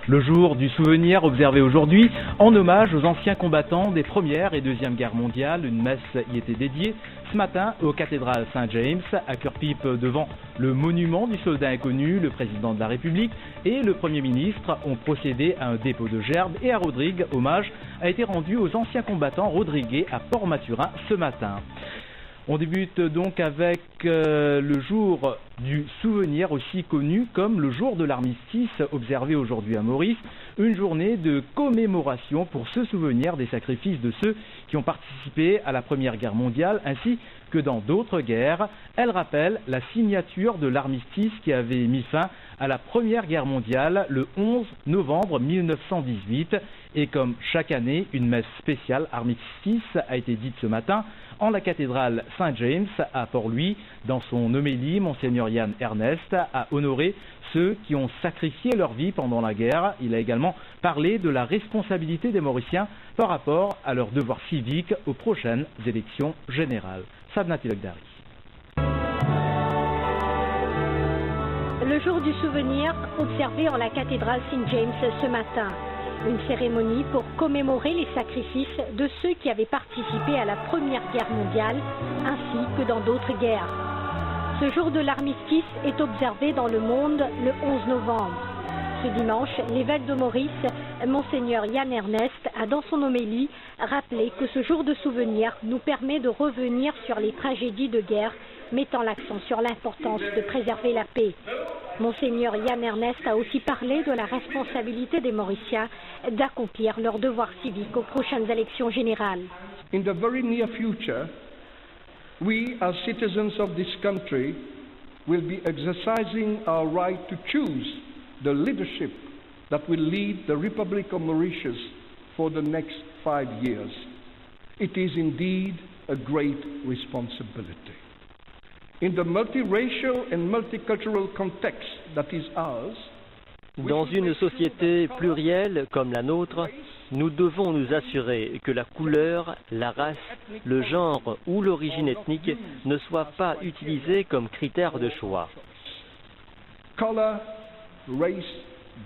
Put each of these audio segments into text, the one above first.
Le jour du souvenir observé aujourd'hui en hommage aux anciens combattants des Première et Deuxième Guerres mondiales. Une messe y était dédiée ce matin aux cathédrales Saint-James, à Cœur-Pipe devant le monument du soldat inconnu. Le président de la République et le Premier ministre ont procédé à un dépôt de gerbes et à Rodrigue, hommage a été rendu aux anciens combattants rodriguais à Port-Mathurin ce matin. On débute donc avec le jour du souvenir, aussi connu comme le jour de l'armistice, observé aujourd'hui à Maurice, une journée de commémoration pour se souvenir des sacrifices de ceux qui ont participé à la Première Guerre mondiale ainsi que dans d'autres guerres. Elle rappelle la signature de l'armistice qui avait mis fin à la Première Guerre mondiale le 11 novembre 1918. Et comme chaque année, une messe spéciale armistice a été dite ce matin en la cathédrale Saint-James à Port-Louis. Dans son homélie, Monseigneur Yann Ernest a honoré ceux qui ont sacrifié leur vie pendant la guerre. Il a également parlé de la responsabilité des Mauriciens par rapport à leurs devoirs civiques aux prochaines élections générales. Sadna Tilokdari. Le jour du souvenir observé en la cathédrale Saint-James ce matin. Une cérémonie pour commémorer les sacrifices de ceux qui avaient participé à la Première Guerre mondiale ainsi que dans d'autres guerres. Ce jour de l'armistice est observé dans le monde le 11 novembre. Ce dimanche, l'évêque de Maurice, Monseigneur Yann Ernest, a dans son homélie rappelé que ce jour de souvenir nous permet de revenir sur les tragédies de guerre, mettant l'accent sur l'importance de préserver la paix. Monseigneur Yann Ernest a aussi parlé de la responsabilité des Mauriciens d'accomplir leurs devoirs civiques aux prochaines élections générales. In the very near future, we as citizens of this country will be exercising our right to choose the leadership that will lead the Republic of Mauritius for the next 5 years. It is indeed a great responsibility. In the multiracial and multicultural context that is ours, dans une société plurielle comme la nôtre, nous devons nous assurer que la couleur, la race, le genre ou l'origine ethnique ne soient pas utilisés comme critères de choix. Color, race,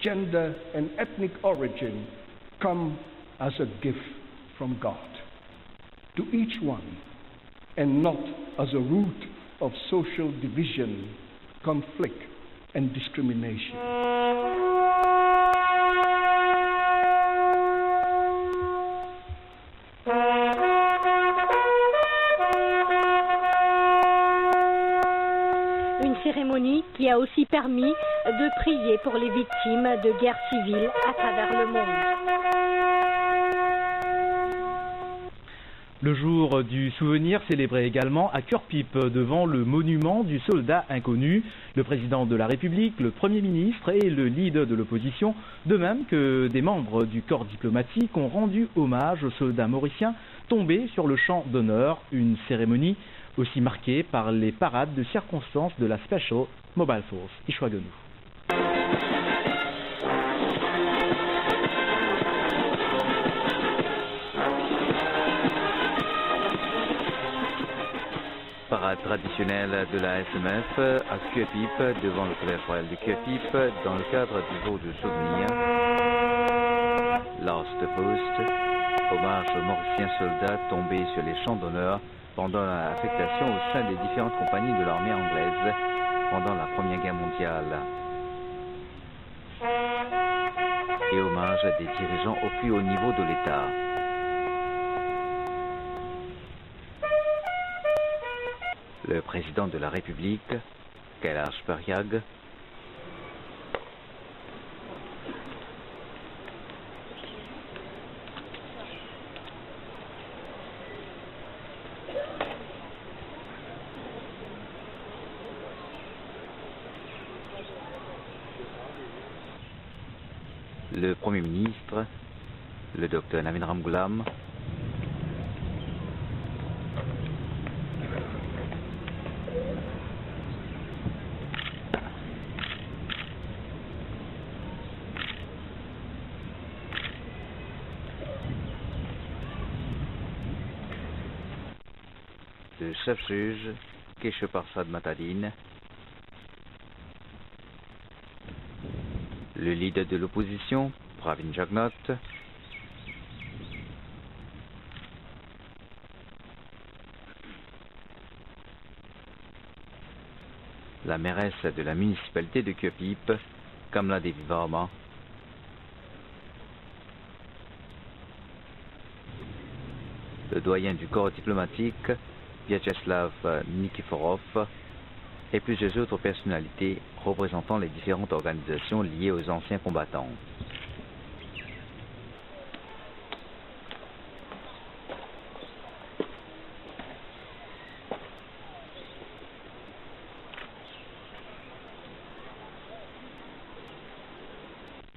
gender and ethnic origin come as a gift from God to each one and not as a root of social division, conflict and discrimination. Une cérémonie qui a aussi permis de prier pour les victimes de guerres civiles à travers le monde. Le jour du souvenir célébré également à Cœur-Pipe devant le monument du soldat inconnu. Le président de la République, le Premier ministre et le leader de l'opposition, de même que des membres du corps diplomatique, ont rendu hommage aux soldats mauriciens tombés sur le champ d'honneur. Une cérémonie aussi marquée par les parades de circonstances de la Special Mobile Force Ishwagonu. Parade traditionnelle de la SMF à Cœur-Pipe devant le collège royal de Cœur-Pipe dans le cadre du jour du souvenir. Last Post, hommage aux Mauriciens soldats tombés sur les champs d'honneur pendant l'affectation au sein des différentes compagnies de l'armée anglaise pendant la Première Guerre mondiale. Et hommage des dirigeants au plus haut niveau de l'État. Le président de la République, Kailash Parjag, le Premier ministre, le docteur Navin Ramgoolam, le chef-juge Keshe Parsad Matadine, Le leader de l'opposition, Pravin Jugnauth, la mairesse de la municipalité de Köpip, Kamla Devi Varma, le doyen du corps diplomatique, Vyacheslav Nikiforov, et plusieurs autres personnalités représentant les différentes organisations liées aux anciens combattants.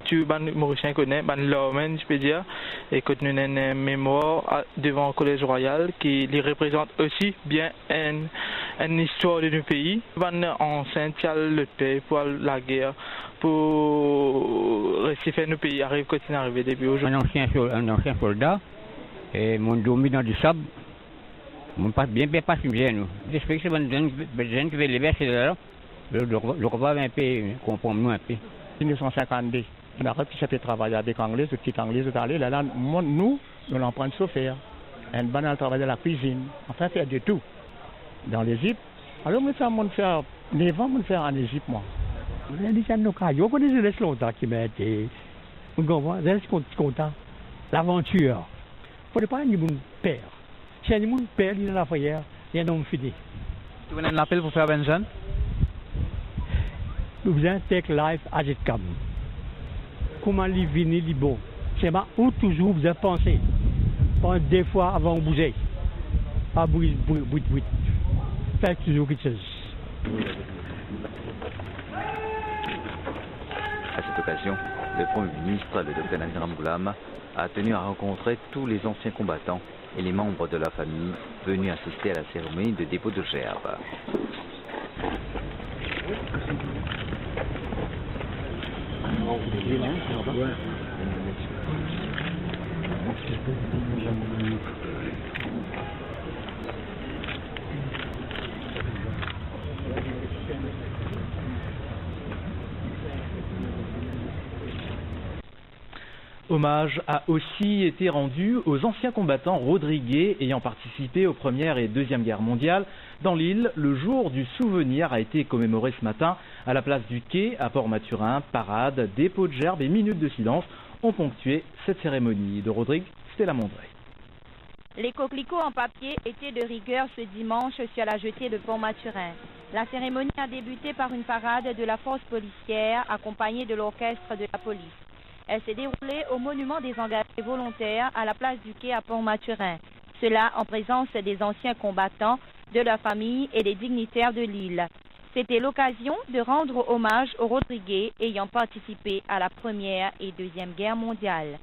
Tu ban Mauricien connaît, ban l'Ormen, je peux dire, et que nous avons une mémoire devant le Collège Royal qui les représente aussi bien une histoire de nos pays. Ban ancien le paix pour la guerre, pour rester faire nos pays arrive quand il est arrivé depuis aujourd'hui. Un ancien soldat, et mon dormi dans du sable, mon pas bien pas bien nous. J'espère que c'est une jeune qui veut les verser là, le combat un peu comprendre nous un peu. 1952. Puis ça fait travailler avec Anglais, ce petit Anglais, tout à l'heure. Là, nous l'empruntons de faire. Un banal travail de la cuisine. Enfin, faire de tout. Dans l'Égypte. Alors, moi, ça m'a fait 9 ans, faire en Égypte, moi. Je dis, c'est nos cas. Je connais les longtemps qui m'a été. Je suis content. L'aventure. Il ne faudrait pas que mon père. Si un mon père, il est dans la foyer, il y a un homme fidèle. Tu veux un appel pour faire Benjamin? Nous faisons take life as it comes. Comment les venir, les bon. C'est ma où toujours vous avez pensé. Pas des fois avant de bouger. Pas bruit. Faites toujours quelque chose. À cette occasion, le Premier ministre, le Dr Naziram Ghulam, a tenu à rencontrer tous les anciens combattants et les membres de la famille venus assister à la cérémonie de dépôt de gerbes. Hommage a aussi été rendu aux anciens combattants rodriguais ayant participé aux Première et Deuxième Guerres mondiales. Dans l'île, le jour du souvenir a été commémoré ce matin à la place du quai à Port-Mathurin. Parade, dépôt de gerbes et minutes de silence ont ponctué cette cérémonie. De Rodrigue, Stella Mondré. Les coquelicots en papier étaient de rigueur ce dimanche sur la jetée de Port-Mathurin. La cérémonie a débuté par une parade de la force policière accompagnée de l'orchestre de la police. Elle s'est déroulée au monument des engagés volontaires à la place du quai à Port-Mathurin. Cela en présence des anciens combattants, de leurs familles et des dignitaires de l'île. C'était l'occasion de rendre hommage aux Rodriguais ayant participé à la Première et Deuxième Guerre mondiale.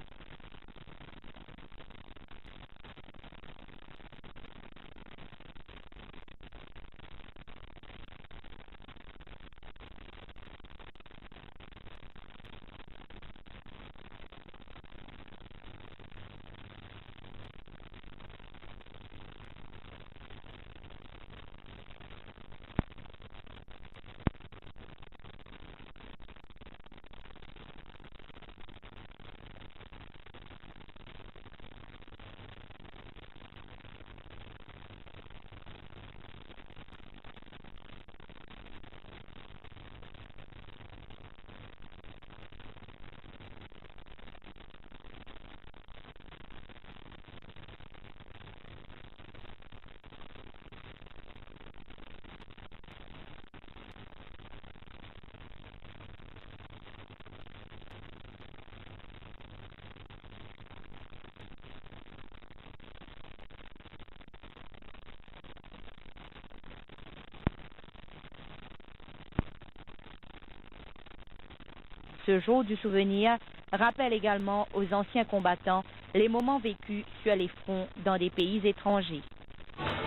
Ce jour du souvenir rappelle également aux anciens combattants les moments vécus sur les fronts dans des pays étrangers.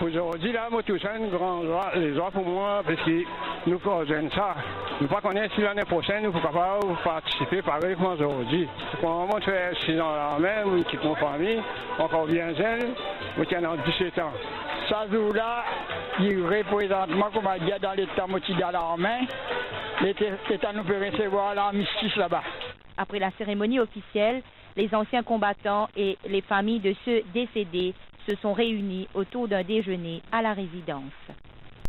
Aujourd'hui, là, moi, tout ça, une grande joie, les joies pour moi, parce que nous faisons ça. Nous ne connaissons pas si l'année prochaine, nous sommes capables de participer pareil comme aujourd'hui. Quand on fait 6 ans là même, qui ont famille, encore bien jeune, moi, qui en 17 ans. Ce jour-là, il représente moi, comme on dit, dans l'état motivé à l'armée, l'État nous peut recevoir l'armistice là-bas. Après la cérémonie officielle, les anciens combattants et les familles de ceux décédés se sont réunis autour d'un déjeuner à la résidence.